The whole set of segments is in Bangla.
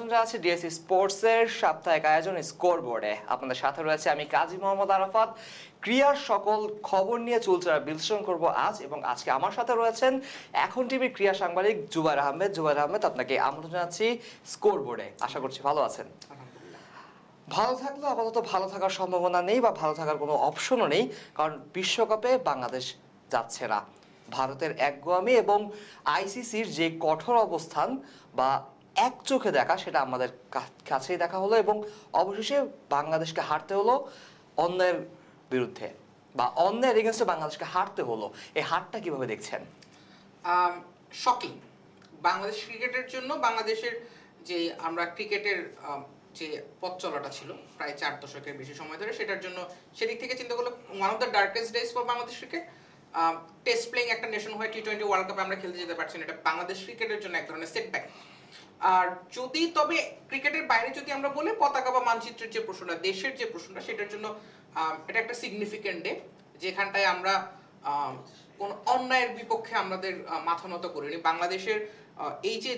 আমন্ত্রণ জানাচ্ছি ডিএসসি স্পোর্টসের সাপ্তাহিক আয়োজন স্কোরবোর্ডে। আপনাদের সাথে রয়েছে আমি কাজী মোহাম্মদ আরাফাত। ক্রীড়ার সকল খবর নিয়ে চুলচেরা বিশ্লেষণ করব আজ, এবং আজকে আমার সাথে রয়েছেন এখন টিভির ক্রীড়া সাংবাদিক জুবাইর আহমেদ। জুবাইর আহমেদ, আপনাকে আমন্ত্রণ জানাচ্ছি স্কোরবোর্ডে। আশা করছি ভালো আছেন। ভালো থাকলেও আপাতত ভালো থাকার সম্ভাবনা নেই বা ভালো থাকার কোনো অপশনও নেই, কারণ বিশ্বকাপে বাংলাদেশ যাচ্ছে না। ভারতের একগুয়ামি এবং আইসিসির যে কঠোর অবস্থান বা এক চোখে দেখা, সেটা আমাদের কাছেই দেখা হলো, এবং অবশেষে বাংলাদেশকে হারতে হলো অন্যায়ের বিরুদ্ধে, বা অন্যায়ের এগেনস্টে বাংলাদেশকে হারতে হলো। এই হারটা কিভাবে দেখছেন? শকিং বাংলাদেশ ক্রিকেটের জন্য। বাংলাদেশের যে আমরা ক্রিকেটের যে পথ চলাটা ছিল প্রায় 4 দশকের বেশি সময় ধরে, সেটার জন্য সেদিক থেকে চিন্তা করলে one of the darkest days for Bangladesh cricket. Test playing একটা নেশন হয়ে T20 ওয়ার্ল্ড কাপে আমরা খেলতে যেতে পারছি না, এটা বাংলাদেশ ক্রিকেটের জন্য এক ধরনের সেটব্যাক। আর যদি তবে ক্রিকেটের বাইরে যদি আমরা বলি, পতাকা বা মানচিত্রের যে প্রশ্নটা, দেশের যে প্রশ্নটা, সেটার জন্য এটা একটা সিগনিফিকেন্ট ডে, যেখানটায় আমরা কোন অন্যায়ের বিপক্ষে আমাদের মাথা নত করিনি। বাংলাদেশের এই যে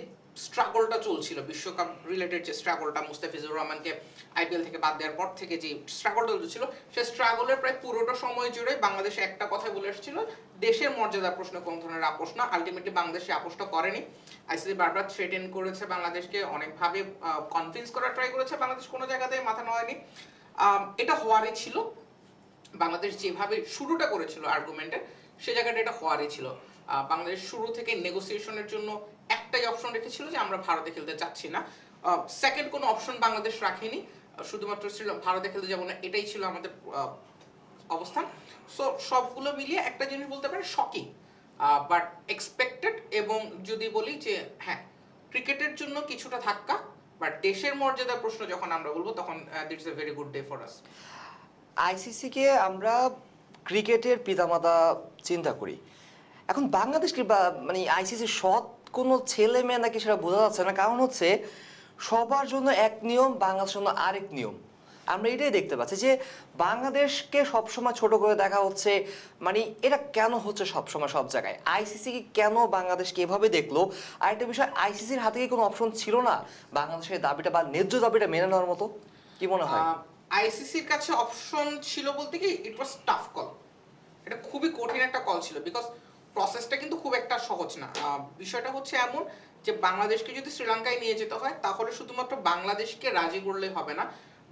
স্ট্রাগলটা চলছিল, বিশ্বকাপ রিলেটেড যে স্ট্রাগলটা, মুস্তাফিজুর রহমানকে আইপিএল থেকে বাদ দেওয়ার পর থেকে যে স্ট্রাগলটা চলছিল, সেই স্ট্রাগলের প্রায় পুরোটা সময় জুড়ে বাংলাদেশ একটা কথাই বলে এসেছিল, দেশের মর্যাদার প্রশ্নে কোন ধরনের আপোষ না। আলটিমেটলি বাংলাদেশ আপোষটা করেনি। আইসিসি বারবার থ্রেটেন করেছে বাংলাদেশকে, অনেকভাবে কনভিন্স করার ট্রাই করেছে, বাংলাদেশ কোনো জায়গাতেই মাথা নোয়ায়নি। এটা হওয়ারই ছিল। বাংলাদেশ যেভাবে শুরুটা করেছিল আর্গুমেন্টের, সে জায়গাটা এটা হওয়ারই ছিল। বাংলাদেশ শুরু থেকে নেগোসিয়েশনের জন্য একটাই অপশন রেখেছিল, যে আমরা ভারতে খেলতে চাচ্ছি না। সেকেন্ড কোনো অপশন বাংলাদেশ রাখেনি, শুধুমাত্র ভারতে খেলতে যাবো না, এটাই ছিল আমাদের অবস্থান। সো সবগুলো মিলিয়ে একটা জিনিস বলতে পারি, শকিং বাট এক্সপেক্টেড। এবং যদি বলি যে হ্যাঁ, ক্রিকেটের জন্য কিছুটা ধাক্কা, বাট দেশের মর্যাদার প্রশ্ন যখন আমরা বলবো, তখন that's a very good day for us. আইসিসিকে আমরা ক্রিকেটের পিতামাতা চিন্তা করি, এখন বাংলাদেশকে মানে আইসিসির সৎ কোনো ছেলে মেয়ে নাকি সেটা বোঝা যাচ্ছে না। কারণ হচ্ছে সবার জন্য এক নিয়ম, বাংলাদেশের জন্য আরেক নিয়ম। আমরা এটাই দেখতে পাচ্ছি যে বাংলাদেশকে সবসময় ছোট করে দেখা হচ্ছে। মানে এটা কেন হচ্ছে সবসময় সব জায়গায়? আইসিসি কেন বাংলাদেশকে এভাবে দেখলো? আর একটা বিষয়, আইসিসির হাতে কি কোনো অপশন ছিল না বাংলাদেশের দাবিটা বা ন্যায্য দাবিটা মেনে নেওয়ার মতো? কি মনে হয়? আইসিসির কাছে অপশন ছিল বলতে কি, ইট ওয়াজ টাফ কল। এটা খুবই কঠিন একটা কল ছিল, বিকজ প্রসেসটা কিন্তু খুব একটা সহজ না। বিষয়টা হচ্ছে এমন যে বাংলাদেশকে যদি শ্রীলঙ্কায় নিয়ে যেতে হয়, তাহলে শুধুমাত্র বাংলাদেশকে রাজি করলে হবে না,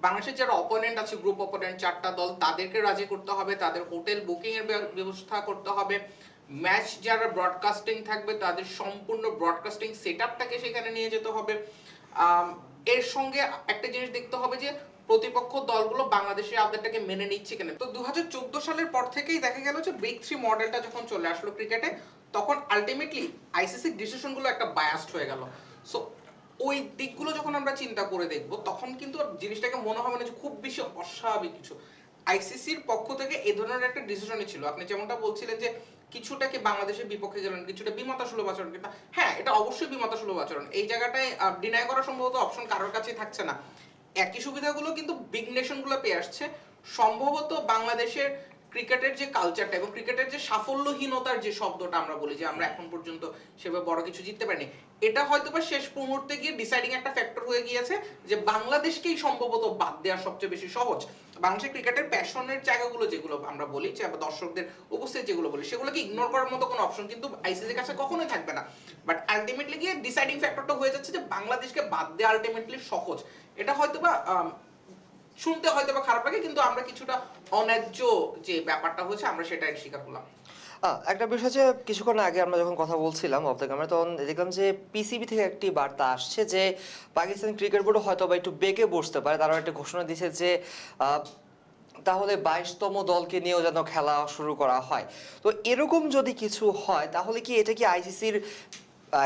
বাংলাদেশের যারা অপোনেন্ট আছে, গ্রুপ অপোনেন্ট 4টা দল, তাদেরকে রাজি করতে হবে, তাদের হোটেল বুকিং এর ব্যবস্থা করতে হবে, ম্যাচ যারা ব্রডকাস্টিং থাকবে তাদের সম্পূর্ণ ব্রডকাস্টিং সেটআপটাকে সেখানে নিয়ে যেতে হবে। এর সঙ্গে একটা জিনিস দেখতে হবে যে প্রতিপক্ষ দলগুলো বাংলাদেশের আবদারটাকে মেনে নিচ্ছে কিনা। তো 2014 সালের পর থেকেই দেখা গেল যে বিগ থ্রি মডেলটা যখন চলে আসলো ক্রিকেটে, তখন আলটিমেটলি আইসিসি ডিসিশনগুলো একটা বায়াসড হয়ে গেল। সো ওই দিকগুলো যখন আমরা চিন্তা করে দেখব, তখন কিন্তু জিনিসটাকে মনে হবে না যে খুব বেশি অস্বাভাবিক কিছু। আইসিসির পক্ষ থেকে এই ধরনের একটা ডিসিশনই ছিল। আপনি যেমনটা বলছিলেন যে কিছুটা কি বাংলাদেশের বিপক্ষে গেলেন, কিছুটা বিমাতা সুলভ আচরণ, কিন্তু হ্যাঁ, এটা অবশ্যই বিমাতা সুলভ আচরণ। এই জায়গাটায় ডিনাই করা সম্ভবত অপশন কারোর কাছেই থাকছে না। একই সুবিধাগুলো কিন্তু বিগ নেশনগুলো পেয়ে আসছে। সম্ভবত বাংলাদেশের ক্রিকেটের যে কালচারটা এবং ক্রিকেটের যে সাফল্যহীনতার যে শব্দটা আমরা বলি, যে আমরা এখন পর্যন্ত সেভাবে বড় কিছু জিততে পারিনি, এটা হয়তো বা শেষ মুহূর্তে গিয়ে ডিসাইডিং একটা ফ্যাক্টর হয়ে গিয়েছে, যে বাংলাদেশকেই সম্ভবত বাদ দেওয়া সবচেয়ে বেশি সহজ। বাংলাদেশের ক্রিকেটের প্যাশনের জায়গাগুলো যেগুলো আমরা বলি, যে দর্শকদের উপস্থিতি যেগুলো বলি, সেগুলোকে ইগনোর করার মতো কোনো অপশন কিন্তু আইসিসির কাছে কখনোই থাকবে না। বাট আলটিমেটলি গিয়ে ডিসাইডিং ফ্যাক্টরটা হয়ে যাচ্ছে যে বাংলাদেশকে বাদ দেওয়া আলটিমেটলি সহজ। এটা হয়তো বা শুনতে হয়তো বা খারাপ লাগে, কিন্তু আমরা কিছুটা অন্যায্য যে ব্যাপারটা হয়েছে, আমরা সেটা স্বীকার করলাম। একটা বিষয় যে কিছুক্ষণ আগে আমরা যখন কথা বলছিলাম অফ দ্য ক্যামেরা, তখন দেখলাম যে পিসিবি থেকে একটি বার্তা আসছে যে পাকিস্তান ক্রিকেট বোর্ড হয়তো বা একটু বেঁকে বসতে পারে। তারা একটা ঘোষণা দিয়েছে যে তাহলে 22তম দলকে নিয়েও যেন খেলা শুরু করা হয়। তো এরকম যদি কিছু হয়, তাহলে কি এটা কি আইসিসির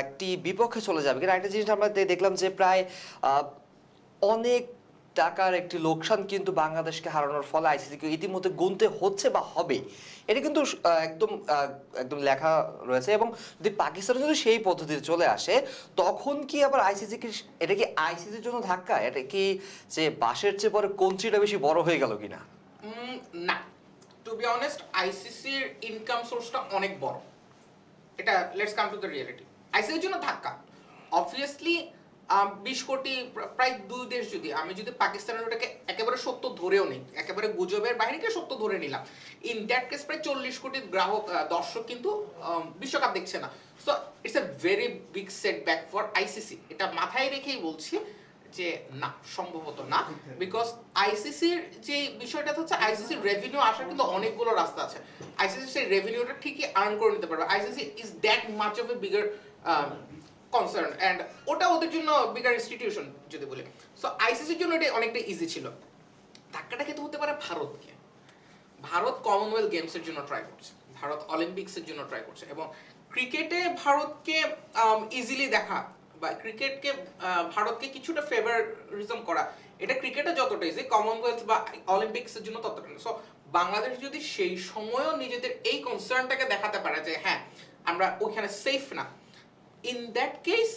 একটি বিপক্ষে চলে যাবে কিনা? একটা জিনিস আমরা দেখলাম যে প্রায় অনেক টাকার একটি লোকসান কিন্তু বাংলাদেশকে হারানোর ফলে আইসিসিকে ইতিমধ্যে গুনতে হচ্ছে বা হবে। এটা কিন্তু একদম একদম লেখা রয়েছে। এবং যদি পাকিস্তানে যদি সেই পদ্ধতিতে চলে আসে, তখন কি আবার আইসিসি কি, এটা কি আইসিসির জন্য ধাক্কা? এটা কি যে বাঁশের চেয়ে পরে কঞ্চিটা বেশি বড় হয়ে গেল কিনা? না, টু বি অনেস্ট, আইসিসির ইনকাম সোর্সটা অনেক বড়। এটা let's come to the reality. আইসিসির জন্য ধাক্কা অবভিয়াসলি 20 কোটি প্রায় দুই দেশ যদি আমি যদি পাকিস্তানের ওটাকে একেবারে সত্য ধরেও নেই, একেবারে গুজবের বাহিনীকে সত্য ধরে নিলাম, ইন দ্যাট কেস প্রায় 40 কোটি গ্রাহক দর্শক কিন্তু বিশ্বকাপ দেখছে না। So it's a very big setback for ICC. এটা মাথায় রেখেই বলছি যে না, সম্ভবত না, বিকজ আইসিসির যে বিষয়টা হচ্ছে আইসিসির রেভিনিউ আসার কিন্তু অনেকগুলো রাস্তা আছে। আইসিসি সেই রেভিনিউটা ঠিকই আর্ন করে নিতে পারবে। ICC is that much of A bigger concern and ওটা ওদের জন্য বিগার ইনস্টিটিউশন যদি বলি। সো আইসিসির জন্য এটা অনেকটা ইজি ছিল। ধাক্কাটা খেতে হতে পারে ভারতকে। ভারত কমনওয়েলথ গেমসের জন্য ট্রাই করছে, ভারত অলিম্পিক্সের জন্য ট্রাই করছে, এবং ক্রিকেটে ভারতকে ইজিলি দেখা বা ক্রিকেটকে ভারতকে কিছুটা ফেভারিজম করা, এটা ক্রিকেটে যতটা ইজি, কমনওয়েলথ বা অলিম্পিক্সের জন্য ততটা না। সো বাংলাদেশ যদি সেই সময়ও নিজেদের এই কনসার্নটাকে দেখাতে পারে যে হ্যাঁ আমরা ওইখানে সেফ না, ইন দ্যাট কেস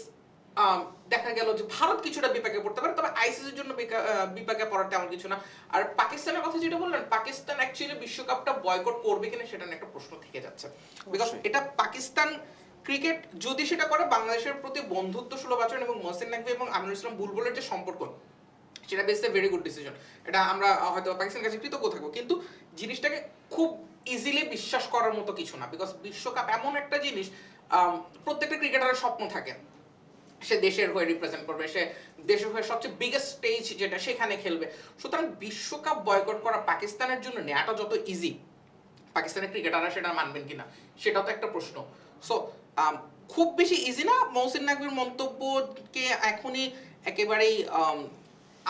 দেখা গেল যে ভারত কিছুটা বিপাকে পড়তে পারে, তবে আইসিসির জন্য বিপাকে পড়ার তেমন কিছু না। আর পাকিস্তানের কথা যেটা বললেন, পাকিস্তান অ্যাকচুয়ালি বিশ্বকাপটা বয়কট করবে কিনা সেটা নিয়ে একটা প্রশ্ন থেকে যাচ্ছে, বিকজ এটা পাকিস্তান ক্রিকেট যদি সেটা করে বাংলাদেশের প্রতি বন্ধুত্ব সুলভ আচরণ এবং মহসিন নাকভি এবং আমিনুল ইসলাম বুলবুলের যে সম্পর্ক, সেটা বেশ ভেরি গুড ডিসিশন। এটা আমরা হয়তো পাকিস্তানের কাছে কৃতজ্ঞ থাকবো, কিন্তু জিনিসটাকে খুব ইজিলি বিশ্বাস করার মতো কিছু না, বিকজ বিশ্বকাপ এমন একটা জিনিস, প্রত্যেকটা ক্রিকেটারের স্বপ্ন থাকে সে দেশের হয়ে রিপ্রেজেন্ট করবে, সে দেশের হয়ে সবচেয়ে বিগেস্ট স্টেজ যেটা সেখানে খেলবে। সুতরাং বিশ্বকাপ বয়কট করা পাকিস্তানের জন্য নেওয়াটা যত ইজি, পাকিস্তানের ক্রিকেটাররা সেটা মানবেন কিনা সেটাও তো একটা প্রশ্ন। সো খুব বেশি ইজি না। মহসিন নাকভির মন্তব্যকে এখনই একেবারেই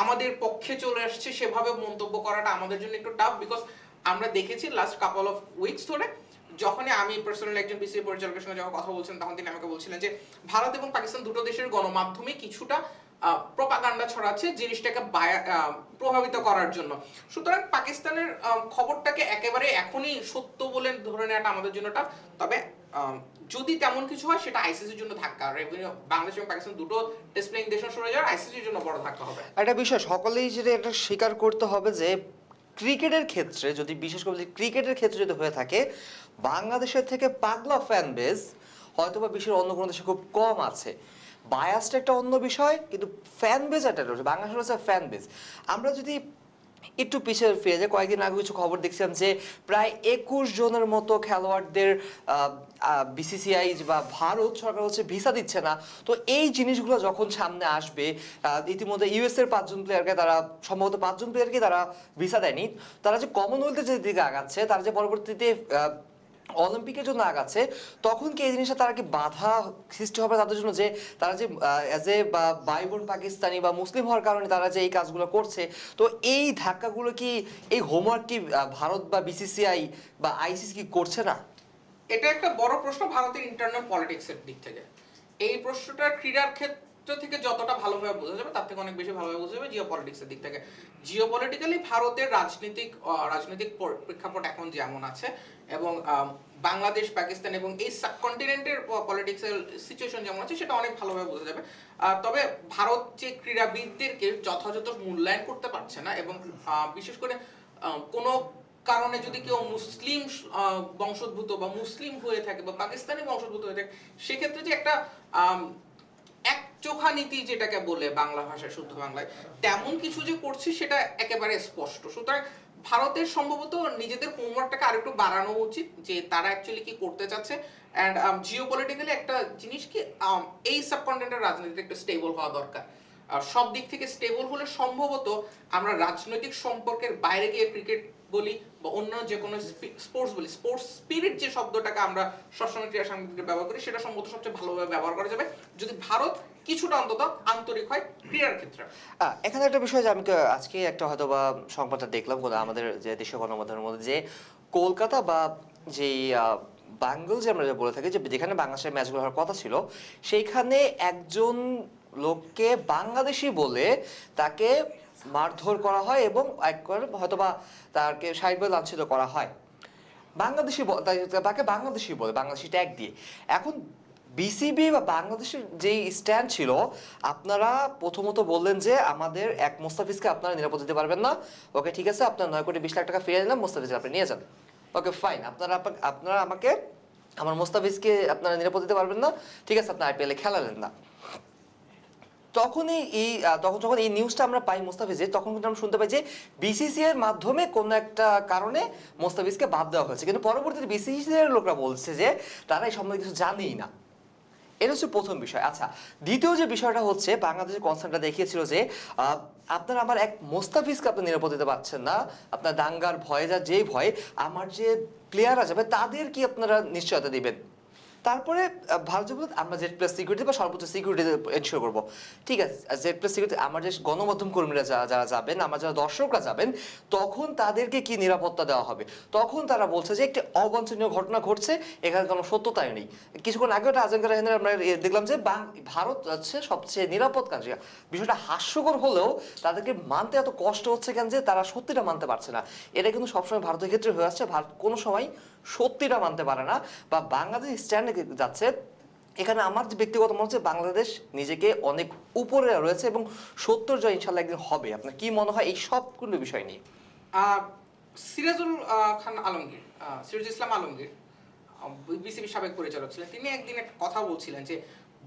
আমাদের পক্ষে চলে আসছে সেভাবে মন্তব্য করাটা আমাদের জন্য একটু টাফ, বিকজ আমরা দেখেছি লাস্ট কাপল অফ উইকস ধরে যখনই আমি পার্সোনালি একজন বিসিবি পরিচালকের সঙ্গে যখন কথা বলছিলাম, তখন তিনি আমাকে বলছিলেন যে ভারত এবং পাকিস্তান দুটো দেশের গণমাধ্যমে কিছুটা প্রপাগান্ডা ছড়াচ্ছে জিনিসটাকে প্রভাবিত করার জন্য। সুতরাং পাকিস্তানের খবরটাকে একেবারে এখনই সত্য বলে ধরে নেওয়াটা আমাদের জন্য টাফ। তবে যদি তেমন কিছু হয় সেটা আইসিসির জন্য ধাক্কা, রেভিনিউ বাংলাদেশ এবং পাকিস্তান দুটো টেস্ট প্লেইং দেশ সরে যাওয়ার আইসিসির জন্য বড় ধাক্কা হবে। একটা বিষয় সকলেই যেটা এটা স্বীকার করতে হবে যে ক্রিকেটের ক্ষেত্রে যদি, বিশেষ করে ক্রিকেটের ক্ষেত্রে যদি হয়ে থাকে, বাংলাদেশের থেকে পাগলা ফ্যান বেস হয়তো বা বিশ্বের অন্য কোনো দেশে খুব কম আছে। বায়াসটা একটা অন্য বিষয়, কিন্তু ফ্যান বেস একটা বাংলাদেশের হচ্ছে ফ্যান বেস। আমরা যদি একটু পিছিয়ে ফিরে যায়, কয়েকদিন আগে কিছু খবর দেখছিলাম যে প্রায় 21 জনের মতো খেলোয়াড়দের বিসিসিআই বা ভারত সরকার হচ্ছে ভিসা দিচ্ছে না। তো এই জিনিসগুলো যখন সামনে আসবে, ইতিমধ্যে ইউএস এর 5 জন প্লেয়ারকে তারা, সম্ভবত 5 জন প্লেয়ারকে তারা ভিসা দেয়নি, তারা যে কমনওয়েলথের যে দিকে আগাচ্ছে, তারা যে পরবর্তীতে অলিম্পিকের জন্য আগাচ্ছে, তখন কি এই জিনিসটা তারা কি বাধা সৃষ্টি হবে তাদের জন্য, যে তারা যে অ্যাজ এ ভাই বোন পাকিস্তানি বা মুসলিম হওয়ার কারণে তারা যে এই কাজগুলো করছে, তো এই ধাক্কাগুলো কি, এই হোমওয়ার্ক কি ভারত বা বিসিসিআই বা আইসিসি কি করছে না? এটা একটা বড় প্রশ্ন ভারতের ইন্টারনাল পলিটিক্সের দিক থেকে। এই প্রশ্নটা ক্রীড়ার ক্ষেত্র থেকে যতটা ভালোভাবে বোঝা যাবে তার থেকে অনেক বেশি ভালোভাবে বোঝা যাবে জিওপলিটিক্সের দিক থেকে। জিওপলিটিক্যালি ভারতের রাজনৈতিক প্রেক্ষাপট এখন যেমন আছে, এবং বাংলাদেশ, পাকিস্তান এবং এই সাবকন্টিনেন্টের পলিটিক্যাল সিচুয়েশন যেমন আছে, সেটা অনেক ভালোভাবে বোঝা যাবে। তবে ভারত যে ক্রীড়াবিদদেরকে যথাযথ মূল্যায়ন করতে পারছে না, এবং বিশেষ করে কোনো কারণে যদি কেউ মুসলিম বংশোদ্ভূত বা মুসলিম হয়ে থাকে বা পাকিস্তানি বংশোদ্ভূত হয়ে থাকে, সেক্ষেত্রে যে একটা এক চোখা নীতি যেটাকে বলে বাংলা ভাষায়, শুদ্ধ বাংলায়, তেমন কিছু যে করছে সেটা একেবারে স্পষ্ট। সুতরাং ভারতের সম্ভবত নিজেদের হোমওয়ার্কটাকে আরেকটু বাড়ানো উচিত, যে তারা অ্যাকচুয়ালি কি করতে চাচ্ছে। অ্যান্ড জিওপলিটিক্যালি একটা জিনিস কি, এই সাবকন্টিনেন্টের রাজনীতিতে একটু স্টেবল হওয়া দরকার। আর সব দিক থেকে স্টেবল হলে সম্ভবত আমরা রাজনৈতিক সম্পর্কের বাইরে গিয়ে ক্রিকেট বলি বা অন্য যে কোনো স্পোর্টস বলি, স্পোর্টস স্পিরিট যে শব্দটাকে আমরা সবসময় ক্রীড়া সাংবাদিকদের ব্যবহার করি, সেটা সম্ভবত সবচেয়ে ভালোভাবে ব্যবহার করা যাবে যদি ভারত কিছুটা অন্তত আন্তরিক হয় ক্রীড়ার ক্ষেত্রে। এখানে একটা বিষয় যে আমি আজকে একটা হয়তো বা সংবাদটা দেখলাম আমাদের যে দেশীয় গণমাধ্যমের মধ্যে, যে কলকাতা বা যেই বাঙ্গল যে আমরা বলে থাকি, যে যেখানে বাংলাদেশের ম্যাচগুলো হওয়ার কথা ছিল, সেইখানে একজন লোককে বাংলাদেশি বলে তাকে মারধর করা হয় এবং হয়তো বা তাকে শারীরিকভাবে লাঞ্ছিত করা হয়। বাংলাদেশি তাকে বাংলাদেশি বলে, বাংলাদেশি ট্যাগ দিয়ে। এখন বিসিবি বা বাংলাদেশের যেই স্ট্যান্ড ছিল, আপনারা প্রথমত বললেন যে আমাদের এক মোস্তাফিজকে আপনারা নিরাপদ দিতে পারবেন না। ওকে, ঠিক আছে, আপনার 9,20,00,000 টাকা ফিরিয়ে দিলাম, মোস্তাফিজ আপনি নিয়ে যান। ওকে ফাইন, আপনারা আমাকে, আমার মোস্তাফিজকে আপনারা নিরাপদ দিতে পারবেন না, ঠিক আছে, আপনার আইপিএলে খেলালেন না। তখন যখন এই নিউজটা আমরা পাই মোস্তাফিজের, তখন কিন্তু আমরা শুনতে পাই যে বিসিসিআই এর মাধ্যমে কোনো একটা কারণে মোস্তাফিজকে বাদ দেওয়া হয়েছে, কিন্তু পরবর্তীতে বিসিসিআই এর লোকরা বলছে যে তারা এই সম্বন্ধে কিছু জানেই না। এটা হচ্ছে প্রথম বিষয়। আচ্ছা, দ্বিতীয় যে বিষয়টা হচ্ছে, বাংলাদেশের কনসার্নটা দেখিয়েছিল যে আপনারা আমার এক মোস্তাফিজকে আপনি নিরাপদ দিতে পারছেন না, আপনার দাঙ্গার ভয়ে যেই ভয়, আমার যে প্লেয়াররা যাবে তাদের কি আপনারা নিশ্চয়তা দিবেন? তারপরে ভারত যে বলতে আমরা জেড প্লাস সিকিউরিটি বা সর্বোচ্চ সিকিউরিটি এনশিওর করবো, ঠিক আছে। জেড প্লাস সিকিউরিটি আমার যে গণমাধ্যম কর্মীরা যারা যাবেন, আমার যারা দর্শকরা যাবেন, তখন তাদেরকে কি নিরাপত্তা দেওয়া হবে? তখন তারা বলছে যে একটি অবাঞ্ছনীয় ঘটনা ঘটছে, এখানে কোনো সত্যতাই নেই। কিছুক্ষণ আগে একটা আজঙ্কা রাহিনের আমরা দেখলাম যে ভারত হচ্ছে সবচেয়ে নিরাপদ কান্ট্রি। বিষয়টা হাস্যকর হলেও তাদেরকে মানতে এত কষ্ট হচ্ছে কেন যে তারা সত্যিটা মানতে পারছে না। এটা কিন্তু সবসময় ভারতের ক্ষেত্রে হয়ে আসছে, ভারত কোনো সময় সত্যিটা মানতে পারে না বা বাংলাদেশ স্ট্যান্ডে যাচ্ছে। এখানে আমার যে ব্যক্তিগত মনে হচ্ছে বাংলাদেশ নিজেকে অনেক উপরে রয়েছে এবং সত্যর জয় ইনশাল্লাহ একদিন হবে। আপনার কি মনে হয় এই সবগুলো বিষয় নিয়ে? সিরাজুল খান আলমগীর, সিরাজুল ইসলাম আলমগীর বিসিবি সাবেক পরিচালক ছিলেন, তিনি একদিন একটা কথা বলছিলেন যে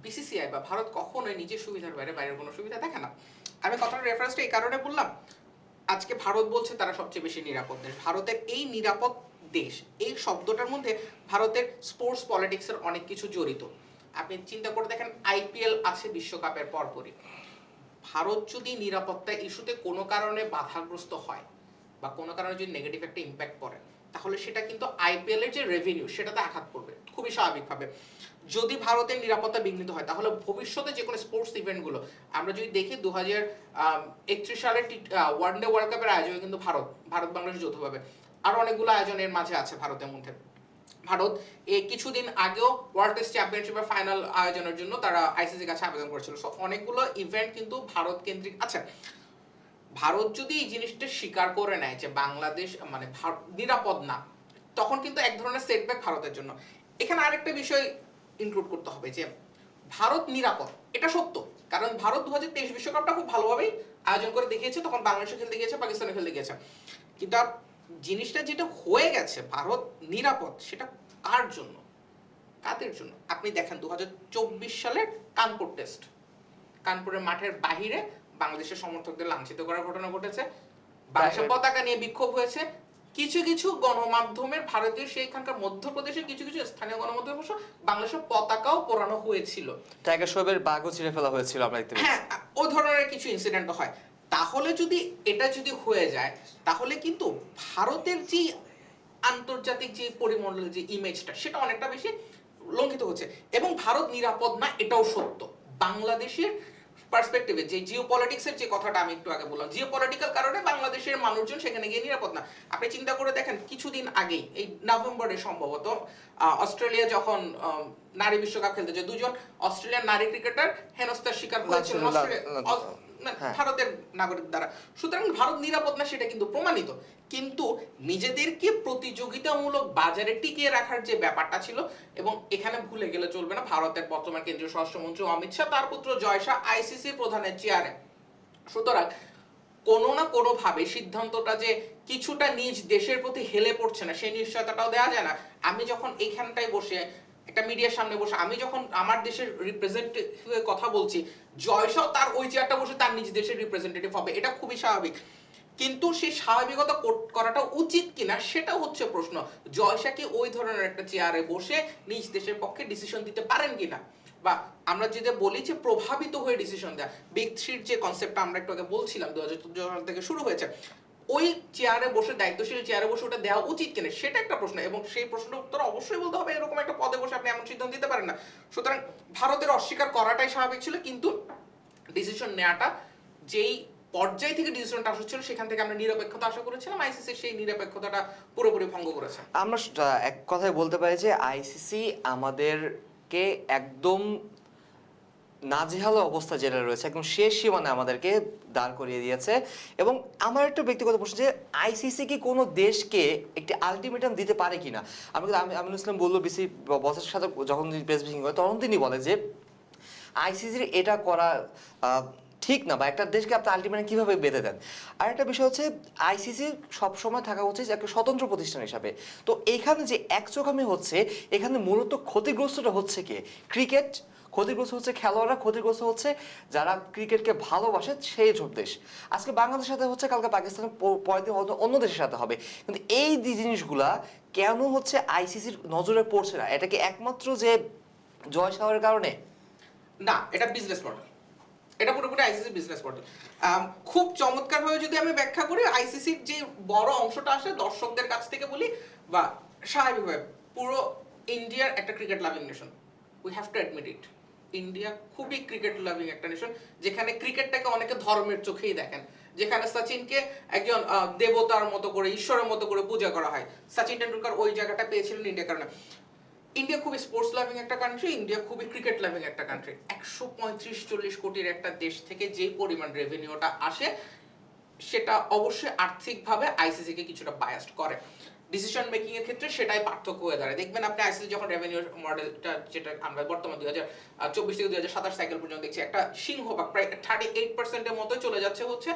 বিসিসিআই বা ভারত কখনোই নিজের সুবিধার বাইরে বাইরের কোনো সুবিধা দেখে না। আমি কথাটার রেফারেন্সটা এই কারণে বললাম, আজকে ভারত বলছে তারা সবচেয়ে বেশি নিরাপদ দেশ। ভারতের এই নিরাপদ দেশ, এই শব্দটার মধ্যে ভারতের স্পোর্টস পলিটিক্সের অনেক কিছু জড়িত। আপনি চিন্তা করে দেখেন, আইপিএল আছে বিশ্বকাপের পরপরই। ভারত যদি নিরাপত্তা ইস্যুতে কোনো কারণে বাধাগ্রস্ত হয় বা কোনো কারণে যদি নেগেটিভ একটা ইম্প্যাক্ট পড়ে, তাহলে সেটা কিন্তু আইপিএল এর যে রেভিনিউ সেটাতে আঘাত পড়বে খুবই স্বাভাবিকভাবে। যদি ভারতের নিরাপত্তা বিঘ্নিত হয়, তাহলে ভবিষ্যতে যে কোনো স্পোর্টস ইভেন্টগুলো আমরা যদি দেখি, 2031 সালের ওয়ানডে ওয়ার্ল্ড কাপের আয়োজনে কিন্তু ভারত বাংলাদেশ যৌথভাবে আরো অনেকগুলো আয়োজনের মাঝে আছে ভারতের মধ্যে। ভারত এই কিছুদিন আগেও ওয়ার্ল্ড টেস্ট চ্যাম্পিয়নশিপের ফাইনাল আয়োজনের জন্য তারা আইসিসির কাছে আবেদন করেছিল। সো অনেকগুলো ইভেন্ট কিন্তু ভারত কেন্দ্রিক আছে। ভারত যদি এই জিনিসটা স্বীকার করে নেয় যে বাংলাদেশ মানে নিরাপদ না, তখন কিন্তু এক ধরনের সেটব্যাক ভারতের জন্য। এখানে আরেকটা বিষয় ইনক্লুড করতে হবে যে ভারত নিরাপদ, এটা সত্য, কারণ ভারত 2023 বিশ্বকাপটা খুব ভালোভাবেই আয়োজন করে দেখিয়েছে, তখন বাংলাদেশে খেলতে গিয়েছে, পাকিস্তানে খেলতে গিয়েছে। কিন্তু জিনিসটা যেটা হয়ে গেছে, ভারত নিরাপদ, সেটা কার জন্য, কাদের জন্য? আপনি দেখেন 2024 সালের কানপুর টেস্ট, কানপুরের মাঠের বাহিরে বাংলাদেশের সমর্থকদের লাঞ্ছিত করার ঘটনা ঘটেছে, বাংলাদেশের পতাকা নিয়ে বিক্ষোভ হয়েছে। কিছু কিছু গণমাধ্যমের, ভারতীয় সেইখানকার মধ্যপ্রদেশের কিছু কিছু স্থানীয় গণমাধ্যমে অবশ্য বাংলাদেশের পতাকাও পোড়ানো হয়েছিল, টাইগার শোয়েবের বাঘও ছিঁড়ে ফেলা হয়েছিল, আমরা দেখতে পেয়েছি। হ্যাঁ, ও ধরনের কিছু ইনসিডেন্ট হয়। তাহলে যদি এটা হয়ে যায়, তাহলে কিন্তু ভারতের যে আন্তর্জাতিক যে পরিমণ্ডলের যে ইমেজটা, সেটা অনেকটা বেশি লঙ্ঘিত হচ্ছে। এবং ভারত নিরাপদ না, এটাও সত্য। বাংলাদেশের পার্সপেক্টিভে যে জিওপলিটিক্সের যে কথাটা আমি একটু আগে বললাম, জিওপলিটিক্যাল কারণে বাংলাদেশের মানুষজন সেখানে গিয়ে নিরাপদ না। আপনি চিন্তা করে দেখেন, কিছুদিন আগেই এই নভেম্বরে সম্ভবত অস্ট্রেলিয়া যখন নারী বিশ্বকাপ খেলতে যায়, দুজন অস্ট্রেলিয়ান নারী ক্রিকেটার হেনস্থার শিকার হয়েছিল ভারতের নাগরিক দ্বারা। সুতরাং ভারত নিরাপদ না, সেটা কিন্তু প্রমাণিত। কিন্তু নিজেদেরকে প্রতিযোগিতামূলক বাজারে টিকিয়ে রাখার যে ব্যাপারটা ছিল, এবং এখানে ভুলে গেলে চলবে না, ভারতের বর্তমান কেন্দ্রীয় স্বরাষ্ট্রমন্ত্রী অমিত শাহ, তার পুত্র জয় শাহ আইসিসি প্রধানের চেয়ারে। সুতরাং কোনো না কোনো ভাবে সিদ্ধান্তটা যে কিছুটা নিজ দেশের প্রতি হেলে পড়ছে না, সেই নিশ্চয়তাটাও দেওয়া যায় না। আমি যখন এইখানটায় বসে একটা মিডিয়ার সামনে বসে আমি যখন আমার দেশের রিপ্রেজেন্টেটিভের কথা বলছি, জয়শাও তার ওই চেয়ারটা বসে তার নিজ দেশের রিপ্রেজেন্টেটিভ হবে, এটা খুবই স্বাভাবিক। কিন্তু সেই স্বাভাবিকতা করাটা উচিত কিনা সেটা হচ্ছে প্রশ্ন। জয়শা কি ওই ধরনের একটা চেয়ারে বসে নিজ দেশের পক্ষে ডিসিশন দিতে পারেন কিনা, বা আমরা যদি বলি যে প্রভাবিত হয়ে ডিসিশন দেয়া, বিগ থ্রির যে কনসেপ্টটা আমরা একটু আগে বলছিলাম 2014 সাল থেকে শুরু হয়েছে, ওই চেয়ারে বসে, দায়িত্বশীল চেয়ারে বসে ওটা দেওয়া উচিত কিনা, সেটা একটা প্রশ্ন। এবং সেই প্রশ্নের উত্তর অবশ্যই বলতে হবে, এরকম একটা পদে বসে আপনি এমন সিদ্ধান্ত দিতে পারেন না। সুতরাং ভারতের অস্বীকার করাটাই স্বাভাবিক ছিল, কিন্তু ডিসিশন নেওয়াটা যেই পর্যায় থেকে ডিসিশনটা আসছিল, সেখান থেকে আমরা নিরপেক্ষতা আশা করেছিলাম, আইসিসি সেই নিরপেক্ষতাটা পুরোপুরি ভঙ্গ করেছে। আমরা এক কথায় বলতে পারি যে আইসিসি আমাদেরকে একদম নাজেহাল অবস্থা যেটা রয়েছে, একদম শেষ সীমানে আমাদেরকে দাঁড় করিয়ে দিয়েছে। এবং আমার একটা ব্যক্তিগত প্রশ্ন যে আইসিসি কি কোনো দেশকে একটি আলটিমেটাম দিতে পারে কিনা? আমিনুল ইসলাম বললো বিসি বসের সাথে যখন প্রেস ব্রিফিং করে, তখন তিনি বলে যে আইসিসির এটা করা ঠিক না, বা একটা দেশকে আপনি আলটিমেটাম কিভাবে বেঁধে দেন। আর একটা বিষয় হচ্ছে আইসিসি সবসময় থাকা উচিত একটা স্বতন্ত্র প্রতিষ্ঠান হিসাবে। তো এখানে যে একচোখামি হচ্ছে, এখানে মূলত ক্ষতিগ্রস্তটা হচ্ছে কে? ক্রিকেট, ক্ষতিগ্রস্ত হচ্ছে খেলোয়াড়রা, ক্ষতিগ্রস্ত হচ্ছে যারা ক্রিকেটকে ভালোবাসে সেই সব দেশ। আজকে বাংলাদেশের সাথে হচ্ছে, কালকে পাকিস্তানের, পরের দিন অন্য দেশের সাথে হবে, কিন্তু এই জিনিসগুলা কেন হচ্ছে আইসিসির নজরে পড়ছে না? এটা কি একমাত্র যে জয় শাহরের কারণে? না, এটা বিজনেস মডেল, এটা পুরোপুরি আইসিসি বিজনেস মডেল। খুব চমৎকারভাবে যদি আমি ব্যাখ্যা করি, আইসিসির যে বড় অংশটা আসে দর্শকদের কাছ থেকে বলি, বা স্বাভাবিকভাবে পুরো ইন্ডিয়ার একটা cricket loving nation, we have to admit it. India খুবই ক্রিকেট লাভিং একটা নেশন, যেখানে ক্রিকেটটাকে অনেকে ধর্মের চোখেই দেখেন, যেখানে সচিনকে একজন দেবতার মতো করে, ঈশ্বরের মতো করে পূজা করা হয়। সচিন টেন্ডুলকার ওই জায়গাটা পেয়েছিলেন ইন্ডিয়ার কারণে। ইন্ডিয়া খুবই স্পোর্টস লাভিং একটা কান্ট্রি, ইন্ডিয়া খুবই ক্রিকেট লাভিং একটা কান্ট্রি। 135-40 কোটির একটা দেশ থেকে যে পরিমাণ রেভিনিউটা আসে, সেটা অবশ্যই আর্থিকভাবে আইসিসিকে কিছুটা বায়াসড করে। ডিসিশন মেকিং এর ক্ষেত্রে সেটাই পার্থক্য হয়ে দাঁড়ায়। দেখবেন আপনি আইসিসি যখন রেভিনিউ মডেলটা, যেটা আমরা বর্তমান 2024 থেকে 2027 সাইকেল পর্যন্ত দেখছি, একটা সিংহভাগ প্রায় 38% এর মতো চলে যাচ্ছে হচ্ছে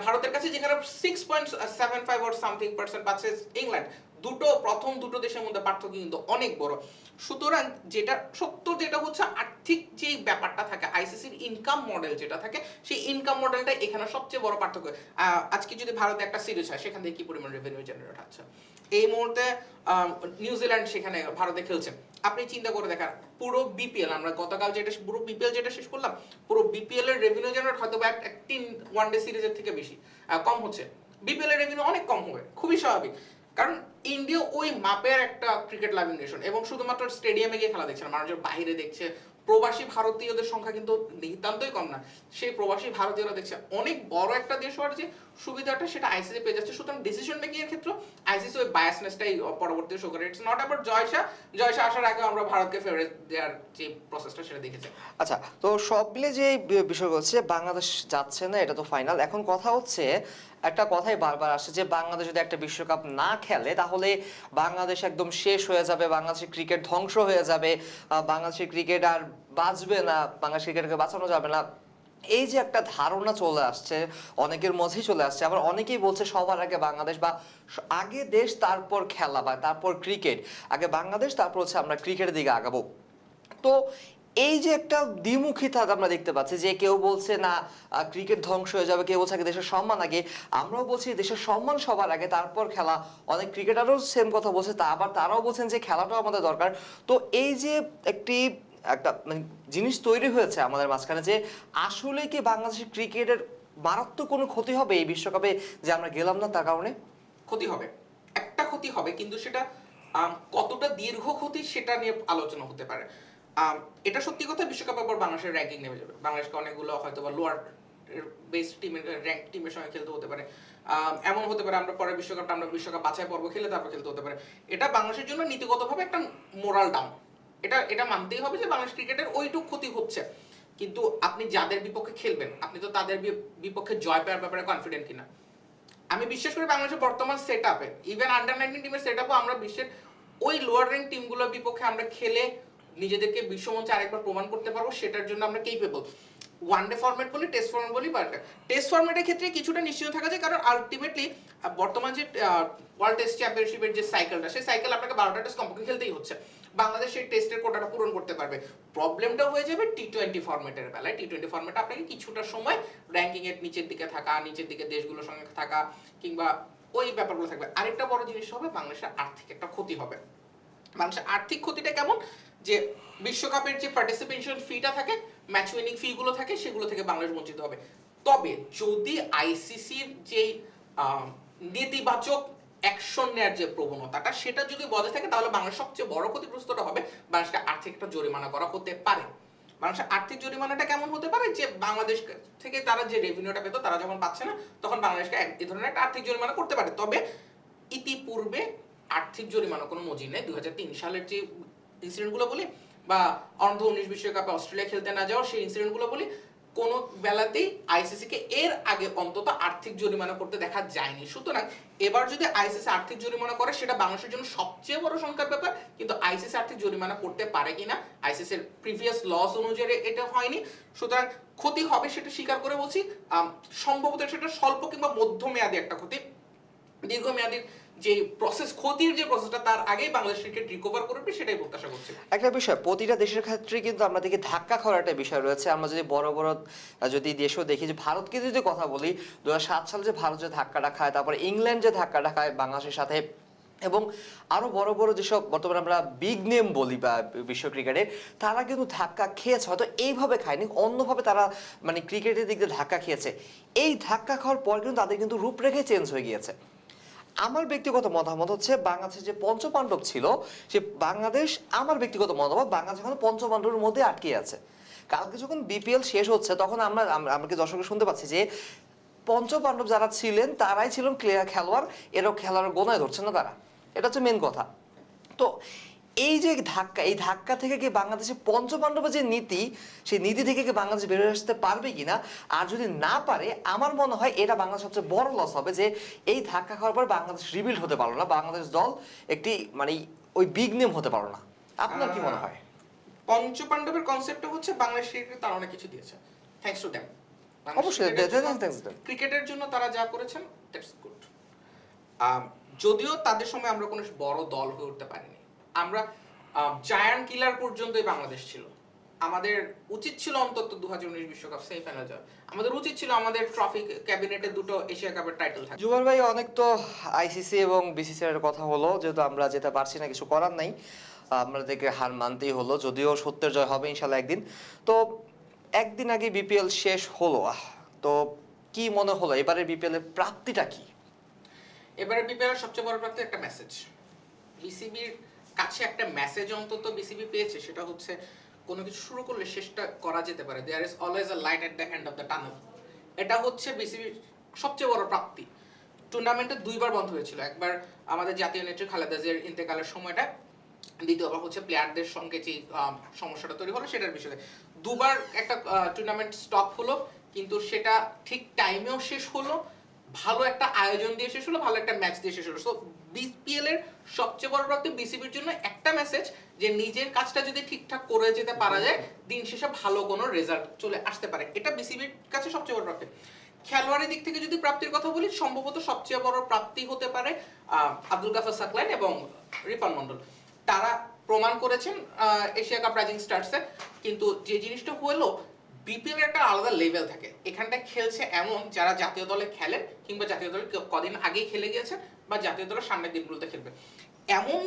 ভারতের কাছে, যেখানে 6.75 or সামথিং পার্সেন্ট পাচ্ছে ইংল্যান্ড। প্রথম দুটো দেশের মধ্যে পার্থক্য কিন্তু অনেক বড়। সুতরাং যেটা সত্য, যেটা হচ্ছে আর্থিক যে ব্যাপারটা থাকে, আইসিসির ইনকাম মডেল যেটা থাকে, সেই ইনকাম মডেলটা এখানে সবচেয়ে বড় পার্থক্য। আজকে যদি ভারতে একটা সিরিজ হয়, সেখান থেকে কি পরিমাণ রেভিনিউ জেনারেট হচ্ছে। এই মুহূর্তে নিউজিল্যান্ড সেখানে ভারতে খেলছে, আপনি চিন্তা করে দেখেন পুরো বিপিএল, আমরা গতকাল যেটা পুরো বিপিএল যেটা শেষ করলাম, পুরো বিপিএল এর রেভিনিউ জেনারেট হয়তো বা একটি ওয়ান ডে সিরিজের থেকে বেশি কম হচ্ছে। বিপিএল এর রেভিনিউ অনেক কম হবে, খুবই স্বাভাবিক, কারণ ইন্ডিয়া ওই মাপের একটা ক্রিকেট লাভিং নেশন। এবং শুধুমাত্র স্টেডিয়ামে গিয়ে খেলা দেখছে না, মানুষের বাইরে দেখছে। প্রবাসী ভারতীয়দের সংখ্যা কিন্তু নিতান্তই কম না, সেই প্রবাসী ভারতীয়রা দেখছে। অনেক বড় একটা দেশ হওয়ার যে সুবিধাটা, সেটা আইসিসি পেয়ে যাচ্ছে। সুতরাং ডিসিশন মেকিং এর ক্ষেত্রে আইসিসি ওই বায়াসনেসটাই পরবর্তীতে শো করে। ইটস নট অ্যাবাউট জয়শা আসার আগে আমরা ভারতকে ফেভারিট দেওয়ার যে প্রসেসটা, সেটা দেখেছি। আচ্ছা, তো সব মিলে যে বিষয় হচ্ছে বাংলাদেশ যাচ্ছে না, এটা তো ফাইনাল। এখন কথা হচ্ছে, একটা কথাই বারবার আসে যে বাংলাদেশ যদি একটা বিশ্বকাপ না খেলে তাহলে বাংলাদেশ একদম শেষ হয়ে যাবে, বাংলাদেশের ক্রিকেট ধ্বংস হয়ে যাবে, বাংলাদেশের ক্রিকেট আর বাঁচবে না, বাংলাদেশ ক্রিকেটকে বাঁচানো যাবে না। এই যে একটা ধারণা চলে আসছে, অনেকের মধ্যেই চলে আসছে। আবার অনেকেই বলছে সবার আগে বাংলাদেশ, বা আগে দেশ তারপর খেলা, বা তারপর ক্রিকেট, আগে বাংলাদেশ তারপর হচ্ছে আমরা ক্রিকেটের দিকে আগাবো। তো এই যে একটা দ্বিমুখিতা আমরা দেখতে পাচ্ছি, যে কেউ বলছে না ক্রিকেট ধ্বংস হয়ে যাবে, কেউ বলছে আগে দেশের সম্মান আগে। আমরাও বলছি দেশের সম্মান সবার আগে, তারপর খেলা। অনেক ক্রিকেটারও সেম কথা বলছে, তা আবার তারাও বলছেন যে খেলাটাও আমাদের দরকার। তো এই যে একটা মানে জিনিস তৈরি হয়েছে আমাদের মাঝখানে, যে আসলে কি বাংলাদেশের ক্রিকেটের মারাত্মক কোনো ক্ষতি হবে এই বিশ্বকাপে যে আমরা গেলাম না তার কারণে? ক্ষতি হবে, একটা ক্ষতি হবে, কিন্তু সেটা কতটা দীর্ঘ ক্ষতি সেটা নিয়ে আলোচনা হতে পারে। এটা সত্যি কথা, বিশ্বকাপের পর বাংলাদেশের র্যাঙ্কিং নেমে যাবে। বাংলাদেশকে অনেকগুলো হয়তো বা লোয়ার বেস টিমের, র্যাঙ্ক টিমের সঙ্গে খেলতে হতে পারে। এমন হতে পারে আমরা পরের বিশ্বকাপটা আমরা বিশ্বকাপ বাছাই পর্ব খেলে তারপর খেলতে হতে পারে। এটা বাংলাদেশের জন্য নীতিগতভাবে একটা মোরাল ডাউন। এটা মানতেই হবে যে বাংলাদেশ ক্রিকেটের ওইটুক ক্ষতি হচ্ছে। কিন্তু আপনি যাদের বিপক্ষে খেলবেন, আপনি তো তাদের বিপক্ষে জয় পাওয়ার ব্যাপারে কনফিডেন্ট কিনা। আমি বিশ্বাস করি বাংলাদেশের বর্তমান সেট আপে, ইভেন আন্ডার-19 টিমের সেট আপও আমরা বিশ্বের ওই লোয়ার র্যাঙ্ক টিমগুলোর বিপক্ষে আমরা খেলে নিজেদেরকে বিশ্বমঞ্চে আরেকবার প্রমাণ করতে পারবো, সেটার জন্য আমরা কেপেবল। ওয়ান ডে ফরম্যাট বলি, টেস্ট ফরম্যাট বলি, বাট টেস্ট ফরম্যাটের ক্ষেত্রে কিছুটা নিশ্চিত থাকা যায়, কারণ আলটিমেটলি বর্তমান যে ওয়ার্ল্ড টেস্ট চ্যাম্পিয়নশিপের যে সাইকেলটা, সেই সাইকেল আপনাকে 12টা টেস্ট কমপক্ষে খেলতেই হচ্ছে। বাংলাদেশ সেই টেস্টের কোটাটা পূরণ করতে পারবে। প্রবলেমটা হয়ে যাবে টি-20 ফরম্যাটের বেলায়। টি-20 ফরম্যাটে আপনাকে কিছুটা সময় র্যাঙ্কিং এর নিচের দিকে থাকা, নিচের দিকে দেশগুলোর সঙ্গে থাকা, কিংবা ওই ব্যাপারগুলো থাকবে। আরেকটা বড় জিনিস হবে, বাংলাদেশের আর্থিক একটা ক্ষতি হবে। বাংলাদেশের আর্থিক ক্ষতিটা কেমন, যে বিশ্বকাপের যে পার্টিসিপেশন ফিটা থাকে, ম্যাচ উইনিং ফি গুলো থাকে, সেগুলো থেকে বাংলাদেশ বঞ্চিত হবে। তবে যদি আইসিসির যে নেতিবাচক অ্যাকশন নেওয়ার যে প্রবণতাটা, সেটা যদি বজায় থাকে, তাহলে বাংলাদেশ সবচেয়ে বড় ক্ষতিগ্রস্তটা হবে, বাংলাদেশকে আর্থিক একটা জরিমানা করা হতে পারে। বাংলাদেশের আর্থিক জরিমানাটা কেমন হতে পারে, যে বাংলাদেশ থেকে তারা যে রেভিনিউটা পেত, তারা যখন পাচ্ছে না, তখন বাংলাদেশকে এই ধরনের একটা আর্থিক জরিমানা করতে পারে। তবে ইতিপূর্বে আর্থিক জরিমানা কোনো নজির নেই। 2003 সালের যে ইনসিডেন্টগুলো বলি, বা অনূর্ধ্ব-19 বিশ্বকাপে অস্ট্রেলিয়া খেলতে না যাওয়া সেই ইনসিডেন্টগুলো বলি, কোনো বেলাতেই আইসিসিকে এর আগে অন্তত আর্থিক জরিমানা করতে দেখা যায়নি। সুতরাং এবার যদি আইসিসি আর্থিক জরিমানা করে, সেটা বাংলাদেশের জন্য সবচেয়ে বড় সংখ্যার ব্যাপার। কিন্তু আইসিসি আর্থিক জরিমানা করতে পারে কিনা, আইসিসির প্রিভিয়াস লস অনুযায়ী এটা হয়নি। সুতরাং ক্ষতি হবে, সেটা স্বীকার করে বলছি। সম্ভবত সেটা স্বল্প কিংবা মধ্যমেয়াদী একটা ক্ষতি। দীর্ঘমেয়াদী যে প্রসেস, ক্ষতির যে প্রসেসটা তার আগেই বাংলাদেশ ক্রিকেট রিকভার করবে, সেটাই প্রত্যাশা করছি। একটা বিষয়, প্রতিটা দেশের ক্ষেত্রে কিন্তু আমরা দেখি ধাক্কা খাওয়ার একটা বিষয় রয়েছে। আমরা যদি বড় বড় যদি দেশও দেখি, যে ভারতকে যদি কথা বলি, 2007 সালে যে ভারত যে ধাক্কাটা খায়, তারপরে ইংল্যান্ড যে ধাক্কাটা খায় বাংলাদেশের সাথে, এবং আরো বড় বড় যেসব বর্তমানে আমরা বিগ নেম বলি বা বিশ্ব ক্রিকেটে, তারা কিন্তু ধাক্কা খেয়েছে, হয়তো এইভাবে খায়নি, অন্যভাবে তারা মানে ক্রিকেটের দিক দিয়ে ধাক্কা খেয়েছে। এই ধাক্কা খাওয়ার পর কিন্তু তাদের কিন্তু রূপরেখাই চেঞ্জ হয়ে গিয়েছে। আমার ব্যক্তিগত মতামত হচ্ছে, বাংলাদেশের যে পঞ্চপাণ্ডব ছিল, সে বাংলাদেশ, আমার ব্যক্তিগত মতামত, বাংলাদেশ এখন পঞ্চপাণ্ডবের মধ্যে আটকে আছে। কালকে যখন বিপিএল শেষ হচ্ছে, তখন আমরা কি দর্শকরা শুনতে পাচ্ছি যে পঞ্চপাণ্ডব যারা ছিলেন তারাই ছিলেন খেলোয়াড়, এরাও খেলোয়াড়ের গোনায় ধরছে না তারা। এটা হচ্ছে মেন কথা। তো এই যে ধাক্কা, এই ধাক্কা থেকে কি বাংলাদেশের পঞ্চপাণ্ডবের যে নীতি, সেই নীতি থেকে কি বাংলাদেশ বেরোয় আসতে পারবে কিনা? আর যদি না পারে, আমার মনে হয় এটা বাংলাদেশ সবচেয়ে বড় লস হবে, যে এই ধাক্কা খাওয়ার পর বাংলাদেশ রিবিল্ড হতে পারলো না, বাংলাদেশ দল একটি মানে ওই বিগ নেম হতে পারলো না। আপনার কি মনে হয়? পঞ্চপাণ্ডবের কনসেপ্টটা হচ্ছে বাংলাদেশ ক্রিকেট তারা অনেক কিছু দিয়েছে, থ্যাঙ্কস টু দ্যাম। অবশ্যই ক্রিকেটের জন্য তারা যা করেছেন দ্যাটস গুড। যদিও তাদের সময় আমরা কোনো বড় দল হয়ে উঠতে পারিনি, আমরা জায়ান্ট কিলার পর্যন্তই বাংলাদেশ ছিল। আমাদের উচিত ছিল অন্তত 2019 বিশ্বকাপ সেমিফাইনাল যাওয়া, আমাদের উচিত ছিল আমাদের ট্রফি ক্যাবিনেটে দুটো এশিয়া কাপের টাইটেল থাকে। জুবাল ভাই, অনেক তো আইসিসি এবং বিসিসিআই এর কথা হলো, যেহেতু আমরা যেতে পারছি না, কিছু করার নাই, আমাদেরকে হার মানতেই হলো, যদিও সত্যের জয় হবে ইনশাল্লাহ একদিন। তো একদিন আগে বিপিএল শেষ হলো, তো কি মনে হলো এবারে বিপিএল এর প্রাপ্তিটা কি? এবারে বিপিএল এর সবচেয়ে বড় প্রাপ্তি একটা মেসেজ, বিসিবির কাছে একটা মেসেজ অন্তত বিসিবি পেয়েছে, সেটা হচ্ছে কোনো কিছু শুরু করলে শেষটা করা যেতে পারে, there is always a light at the end of the tunnel. এটা হচ্ছে বিসিবির সবচেয়ে বড় প্রাপ্তি। টুর্নামেন্টে দুইবার বন্ধ হয়েছিল, একবার আমাদের জাতীয় নেত্রী খালেদা জিয়ার ইন্তেকালের সময়টা, দ্বিতীয়বার হচ্ছে প্লেয়ারদের সঙ্গে যে সমস্যাটা তৈরি হলো সেটার বিষয়ে। দুবার একটা টুর্নামেন্ট স্টপ হলো, কিন্তু সেটা ঠিক টাইমেও শেষ হলো, ভালো একটা আয়োজন দিয়ে শেষ হলো, ভালো একটা ম্যাচ দিয়ে শেষ হলো। সো বিপিএল এর সবচেয়ে বড় প্রাপ্তি বিসিবির জন্য একটা মেসেজ, যে নিজের কাজটা যদি ঠিকঠাক করে যেতে পারা যায়, দিন শেষে ভালো কোনো রেজাল্ট চলে আসতে পারে, এটা বিসিবির কাছে সবচেয়ে বড় প্রাপ্তি। খেলোয়াড়ি দিক থেকে যদি প্রাপ্তির কথা বলি, সম্ভবত সবচেয়ে বড় প্রাপ্তি হতে পারে আব্দুল গাফার সাকলাইন এবং রিপন মন্ডল। তারা প্রমাণ করেছেন এশিয়া কাপ রাইজিং স্টারসে, কিন্তু যে জিনিসটা হলো, বিপিএল এর একটা আলাদা লেভেল থাকে, এখানটায় খেলছে এমন যারা জাতীয় দলে খেলেন, কিংবা জাতীয় দলে কদিন আগেই খেলে গিয়েছে, বা জাতীয় দলের সামনের দিনগুলোতে খেলবে। এমন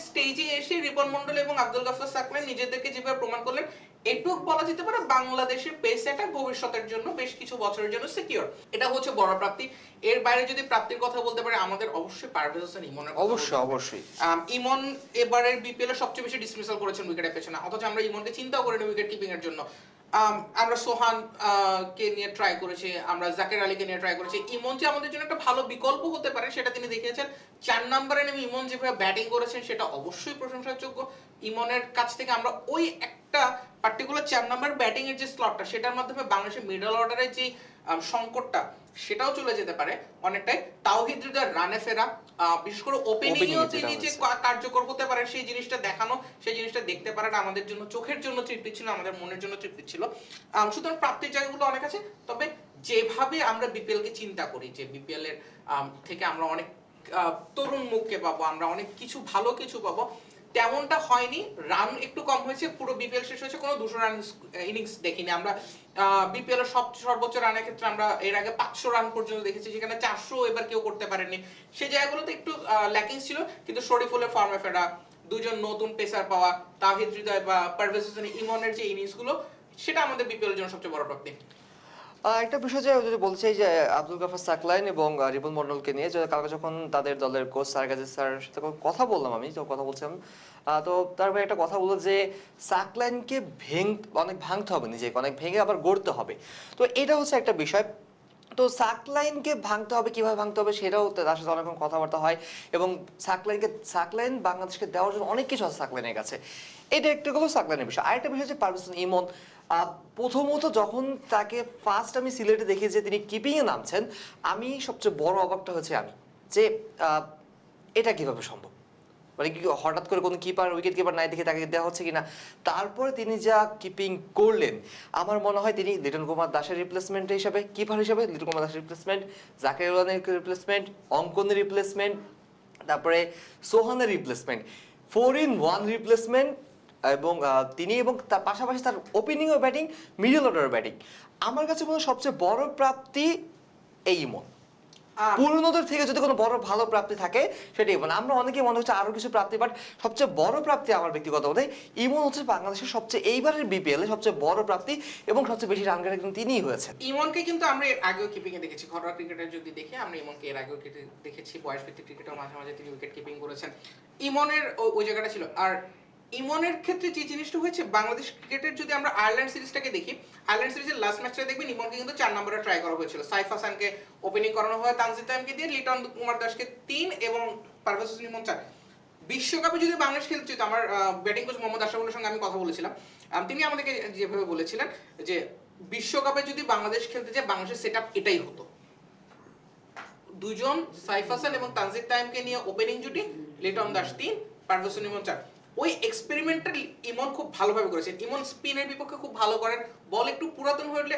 স্টেজে এসে রিপন মন্ডল এবং আব্দুল গাফার সাকলাইন নিজেদেরকে যেভাবে প্রমাণ করলেন, এটুক বলা যেতে পারে বাংলাদেশের পেস অ্যাটাক ভবিষ্যতের জন্য বেশ কিছু বছরের জন্য সিকিউর। এটা হচ্ছে বড় প্রাপ্তি। এর বাইরে যদি প্রাপ্তির কথা বলতে পারে, আমাদের অবশ্যই পারভেজ হোসেন ইমনের কথা অবশ্যই ইমন এবারের বিপিএল এর সবচেয়ে বেশি ডিসমিসাল করেছেন উইকেটের পেছনে, অথচ আমরা ইমনকে চিন্তাও করিনি উইকেট কিপিং এর জন্য। আমরা সোহান কে নিয়ে ট্রাই করেছি, আমরা জাকের আলীকে নিয়ে ট্রাই করেছি। ইমন যে আমাদের জন্য একটা ভালো বিকল্প হতে পারে সেটা তিনি দেখিয়েছেন। 4 নম্বরে নেমে ইমন যেভাবে ব্যাটিং করেছেন সেটা অবশ্যই প্রশংসার যোগ্য। ইমনের কাছ থেকে আমরা ওই একটা পার্টিকুলার 4 নম্বর ব্যাটিং এর যে স্লটটা, সেটার মাধ্যমে বাংলাদেশের মিডল অর্ডারের যে সংকটটা, সেটাও চলে যেতে পারে অনেকটাই। তাওহিদ হৃদয়ের রানে ফেরা, বিশেষ করে ওপেনিংয়েও তিনি যে কার্যকর হতে পারে সেই জিনিসটা দেখানো, সেই জিনিসটা দেখতে পারাটা আমাদের জন্য চোখের জন্য তৃপ্তি ছিল, আমাদের মনের জন্য তৃপ্তি ছিল। সুতরাং প্রাপ্তির জায়গাগুলো অনেক আছে, তবে যেভাবে আমরা বিপিএল কে চিন্তা করি, যে বিপিএল এর থেকে আমরা অনেক তরুণ মুখকে পাবো, আমরা অনেক কিছু ভালো কিছু পাবো, তেমনটা হয়নি। রান একটু কম হয়েছে, পুরো বিপিএল শেষ হয়েছে কোনো 200 রান ইনিংস দেখিনি আমরা। বিপিএল এর সর্বোচ্চ রানের ক্ষেত্রে আমরা এর আগে 500 রান পর্যন্ত দেখেছি, সেখানে 400 এবার কেউ করতে পারেনি। সেই জায়গাগুলোতে একটু ল্যাকিংস ছিল, কিন্তু শরীফুলের ফর্মে ফেরা, দুজন নতুন পেসার পাওয়া, তাওহিদ হৃদয় বা পারভেজ হোসেন ইমনের যে ইনিংসগুলো, সেটা আমাদের বিপিএল এর জন্য সবচেয়ে বড় প্রাপ্তি। একটা বিষয় যে যদি বলতে চাই, যে আব্দুল গাফার সাকলাইন এবং রিপন মন্ডলকে নিয়ে, যে কালকে যখন তাদের দলের কোচ সারগাজি স্যারের সাথে কথা বললাম, আমি তো কথা বলছিলাম, তো তারপরে একটা কথা বললো যে সাকলাইনকে অনেক ভাঙতে হবে, নিজেকে অনেক ভেঙে আবার গড়তে হবে। তো এটা হচ্ছে একটা বিষয়। তো সাকলাইনকে ভাঙতে হবে, কিভাবে ভাঙতে হবে সেটাও তার সাথে অনেকক্ষণ কথাবার্তা হয়, এবং সাকলাইন বাংলাদেশকে দেওয়ার জন্য অনেক কিছু আছে সাকলাইনের কাছে। এটা একটা হলো সাকলাইনের বিষয়। আরেকটা বিষয় হচ্ছে পারভেজ হোসেন ইমন। প্রথমত যখন তাকে ফার্স্ট আমি সিলেটে দেখি যে তিনি কিপিংয়ে নামছেন, আমি সবচেয়ে বড় অবাকটা হচ্ছে আমি, যে এটা কিভাবে সম্ভব, মানে কি হঠাৎ করে কোনো কিপার, উইকেট কিপার নাই দেখে তাকে দেওয়া হচ্ছে কিনা। তারপরে তিনি যা কিপিং করলেন, আমার মনে হয় তিনি লিটন কুমার দাসের রিপ্লেসমেন্ট হিসাবে, কিপার হিসাবে লিটন কুমার দাসের রিপ্লেসমেন্ট, জাকের আলীর রিপ্লেসমেন্ট, অঙ্কনের রিপ্লেসমেন্ট, তারপরে সোহানের রিপ্লেসমেন্ট, 4-in-1 রিপ্লেসমেন্ট, এবং তিনি এবং তার পাশাপাশি তার ওপেনিং ও ব্যাটিং, মিডল অর্ডার ব্যাটিং। আমার কাছে মনে হয় সবচেয়ে বড় প্রাপ্তি এই ইমন। পুরনোদের থেকে যদি কোনো বড় ভালো প্রাপ্তি থাকে সেটা ইমন। আমরা অনেকেই মনে হচ্ছে আরো কিছু প্রাপ্তি, বাট সবচেয়ে বড় প্রাপ্তি আমার ব্যক্তিগত মতে ইমন হচ্ছে বাংলাদেশের সবচেয়ে এইবারের বিপিএল এ সবচেয়ে বড় প্রাপ্তি, এবং সবচেয়ে বেশি রান কিন্তু তিনিই হয়েছে। ইমনকে কিন্তু আমরা এর আগেও কিপিং এ দেখেছি, ঘরোয়া ক্রিকেটার যদি দেখি আমরা ইমনকে এর আগেও দেখেছি, বয়স ভিত্তিক ক্রিকেটেও মাঝে মাঝে তিনি উইকেট কিপিং করেছেন। ইমনের ওই জায়গাটা ছিল। আর ইমনের ক্ষেত্রে যে জিনিসটা হয়েছে, বাংলাদেশ ক্রিকেটের যদি আমরা আয়ারল্যান্ড সিরিজটাকে দেখি, আয়ারল্যান্ড সিরিজের লাস্ট ম্যাচটা দেখবেন ইমনকে কিন্তু 4 নম্বরে ট্রাই করা হয়েছিল। সাইফ হাসানকে ওপেনিং করানো হয়, তানজিদ তামিমকে দিয়ে, লিটন কুমার দাসকে 3 এবং পারভেজ হোসেন ইমন 4। বিশ্বকাপে যদি বাংলাদেশ খেলতে যেত, আমার ব্যাটিং কোচ মোহাম্মদ আশরাফুলের সঙ্গে আমি কথা বলেছিলাম, তিনি আমাদেরকে যেভাবে বলেছিলেন যে বিশ্বকাপে যদি বাংলাদেশ খেলতে যায়, বাংলাদেশের সেটআপ এটাই হতো, দুজন সাইফ হাসান এবং তানজিদ তামিমকে নিয়ে ওপেনিং জুটি, লিটন দাস 3, পারভেজ হোসেন ইমন 4। ওই এক্সপেরিমেন্টটা ইমন খুব ভালোভাবে করেছেন। ইমন স্পিনের বিপক্ষে খুব ভালো করেন, বল একটু পুরাতন হয়ে উঠলে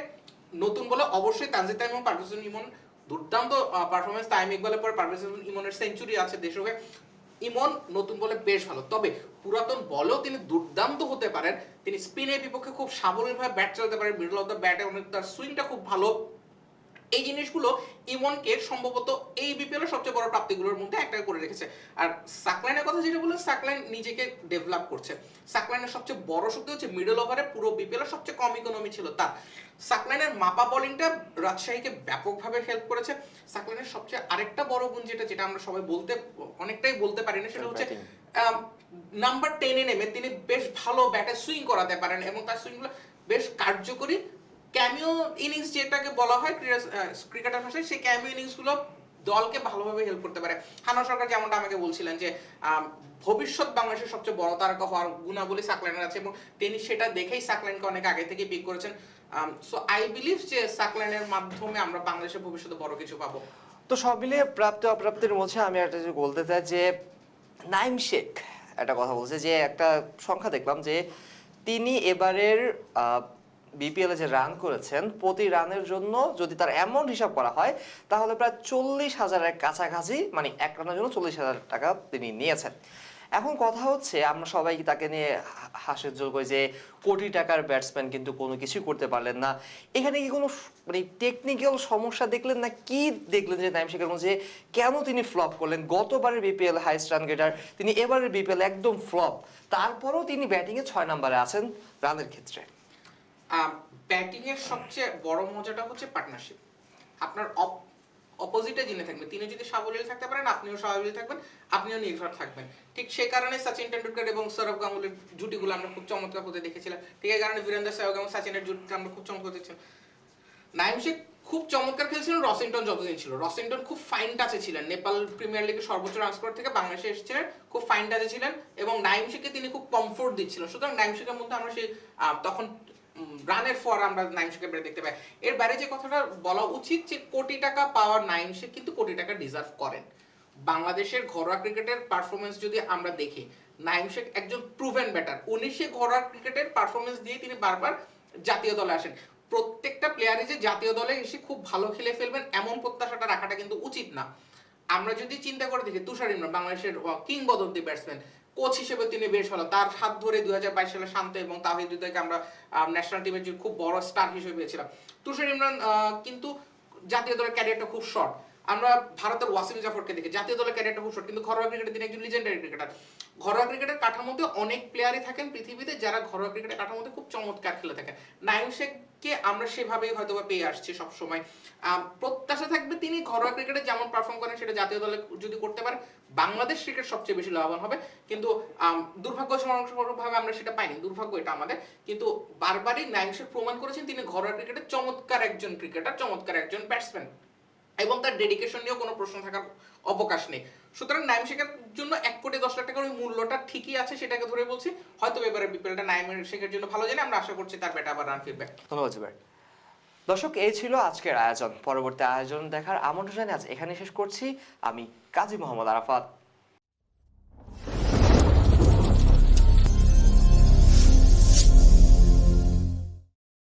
নতুন বলে অবশ্যই তানজিদ তামিম এবং পারভেজ হোসেন ইমন দুর্দান্ত পারফরমেন্স। তামিম ইকবালের পর পারভেজ হোসেন ইমনের সেঞ্চুরি আছে দেশের হয়ে। ইমন নতুন বলে বেশ ভালো, তবে পুরাতন বলেও তিনি দুর্দান্ত হতে পারেন। তিনি স্পিনের বিপক্ষে খুব সাবলীলভাবে ব্যাট চালাতে পারেন, মিডল অফ দ্য ব্যাটে তার সুইংটা খুব ভালো। এই জিনিসগুলো ইমনকে সম্ভবত এই বিপিএল এর সবচেয়ে বড় প্রাপ্তিগুলোর মধ্যে একটা করে রেখেছে। আর সাকলাইনের কথা যেটা বললেন, সাকলাইন নিজেকে ডেভেলপ করছে। সাকলাইনের সবচেয়ে বড় শক্তি হচ্ছে মিডল ওভারে পুরো বিপিএল এর সবচেয়ে কম ইকোনমি ছিল তার। সাকলাইনের মাপা বোলিংটা রাজশাহীকে ব্যাপকভাবে হেল্প করেছে। সাকলাইনের সবচেয়ে আরেকটা বড় গুণ যেটা আমরা সবাই অনেকটাই বলতে পারি না, সেটা হচ্ছে নাম্বার 10 এ নেমে তিনি বেশ ভালো ব্যাটে সুইং করাতে পারেন, এবং তার সুইংগুলো বেশ কার্যকরী। ক্যামিও ইনিংস যেটাকে বলা হয় ক্রিকেটার ভাষায়, সেই ক্যামিও ইনিংসগুলো দলকে ভালোভাবে হেল্প করতে পারে। হানা সরকার যেমনটা আমাকে বলছিলেন যে ভবিষ্যৎ বাংলাদেশের সবচেয়ে বড় তারকা হওয়ার গুণাবলী সাকলাইনের আছে, এবং তিনি সেটা দেখেই সাকলাইনকে অনেক আগে থেকে পিক করেছেন। সো আই বিলিভ যে সাকলাইনের মাধ্যমে আমরা বাংলাদেশের ভবিষ্যতে বড় কিছু পাবো। তো সব মিলিয়ে প্রাপ্তি অপ্রাপ্তির মধ্যে আমি একটা যে বলতে চাই যে নাইম শেখ একটা কথা বলছে, যে একটা সংখ্যা দেখলাম যে তিনি এবারের বিপিএল এ যে রান করেছেন, প্রতি রানের জন্য যদি তার অ্যামাউন্ট হিসাব করা হয় তাহলে প্রায় 40,000-এর কাছাকাছি, মানে এক রানের জন্য 40,000 টাকা তিনি নিয়েছেন। এখন কথা হচ্ছে আমরা সবাই তাকে নিয়ে হাসির জোর করি যে কোটি টাকার ব্যাটসম্যান কিন্তু কোনো কিছু করতে পারলেন না। এখানে কি কোনো মানে টেকনিক্যাল সমস্যা দেখলেন না কি দেখলেন যে নাইম শেখের মধ্যে কেন তিনি ফ্লপ করলেন? গতবারের বিপিএল হাইস্ট রান গেটার তিনি, এবারের বিপিএল একদম ফ্লপ, তারপরেও তিনি ব্যাটিংয়ে 6 নম্বরে আছেন রানের ক্ষেত্রে। ব্যাটিং এর সবচেয়ে বড় মজাটা হচ্ছে পার্টনারশিপ। আপনার অপোজিটে যিনি থাকবেন তিনি যদি সাবলীল থাকতে পারেন, আপনিও সাবলীল থাকবেন, আপনিও নির্ভর থাকবেন। ঠিক সেই কারণে সচিন টেন্ডুলকার এবং সৌরভ গাঙ্গুলির জুটিগুলো আমরা খুব চমৎকার হতে দেখেছিলাম। ঠিক এই কারণে বীরেন্দ্র সেহবাগ এবং সচিনের জুটিটা আমরা খুব চমৎকার দেখছিলাম। নাইম শেখ খুব চমৎকার খেলছিলেন রসিংটন যতদিন ছিল। রসিংটন খুব ফাইন টাচে ছিলেন, নেপাল প্রিমিয়ার লিগের সর্বোচ্চ রান স্কোর থেকে বাংলাদেশে এসেছিলেন, খুব ফাইন টাচে ছিলেন, এবং নাইম শেখকে তিনি খুব কমফোর্ট দিচ্ছিলেন। সুতরাং নাইম শেখের মধ্যে আমরা সেই তখন রানের ফর আমরা নাইম শেখের ব্যাটে দেখতে পাই। এর বাইরে যে কথাটা বলা উচিত যে কোটি টাকা পাওয়ার নাইম শেখ কিন্তু কোটি টাকা ডিজার্ভ করেন। বাংলাদেশের ঘরোয়া ক্রিকেটের পারফরমেন্স যদি আমরা দেখি, নাইম শেখ একজন প্রুভেন ব্যাটার। উনি সে ঘরোয়া ক্রিকেটের পারফরমেন্স দিয়ে তিনি বারবার জাতীয় দলে আসেন। প্রত্যেকটা প্লেয়ারই যে জাতীয় দলে এসে খুব ভালো খেলে ফেলবেন এমন প্রত্যাশাটা রাখাটা কিন্তু উচিত না। আমরা যদি চিন্তা করে দেখি, তুষার ইমরান বাংলাদেশের কিংবদন্তি ব্যাটসম্যান, কোচ হিসেবে তিনি বেশ ভালো। তার হাত ধরে 2022 সালে শান্ত এবং তাহিদ হৃদয়কে আমরা ন্যাশনাল টিমের যে খুব বড় স্টার হিসেবে পেয়েছিলাম। তুষার ইমরান কিন্তু জাতীয় দলের ক্যারিয়ারটা খুব শর্ট। আমরা ভারতের ওয়াসিম জাফরকে দেখি, জাতীয় দলের ক্যারিয়ারটা খুব শর্ট, কিন্তু ঘরোয়া ক্রিকেটে তিনি একজন লিজেন্ডারি ক্রিকেটার। ঘরোয়া ক্রিকেটের কাঠামোতে অনেক প্লেয়ারই থাকেন পৃথিবীতে যারা ঘরোয়া ক্রিকেটের কাঠামোতে খুব চমৎকার খেলে থাকেন। নাইম শেখকে আমরা সেভাবেই হয়তো পেয়ে আসছি সবসময়। প্রত্যাশা থাকবে তিনি ঘরোয়া ক্রিকেটে যেমন পারফর্ম করেন সেটা জাতীয় দলে যদি করতে পারে বাংলাদেশ ক্রিকেট সবচেয়ে বেশি লাভবান হবে। কিন্তু দুর্ভাগ্যজনকভাবে আমরা সেটা পাইনি, দুর্ভাগ্য এটা আমাদের। কিন্তু বারবারই নাইম শেখ প্রমাণ করেছেন তিনি ঘরোয়া ক্রিকেটে চমৎকার একজন ক্রিকেটার, চমৎকার একজন ব্যাটসম্যান, এবং তার ডেডিকেশন নিয়েও কোনো প্রশ্ন থাকার অবকাশ নেই। সুতরাং নাইম শেখের জন্য 1,10,00,000 টাকার ওই মূল্যটা ঠিকই আছে, সেটাকে ধরে বলছি। হয়তো এবারে বিপিএলটা নাইম শেখের জন্য ভালো জানি, আমরা আশা করছি তার ব্যাটে আবার রান ফিরবে। ধন্যবাদ জুবাইর। দর্শক, এই ছিল আজকের আয়োজন। পরবর্তী আয়োজন দেখার আমন্ত্রণ জানিয়ে আজ এখানে শেষ করছি। আমি কাজী মোহাম্মদ আরাফাত।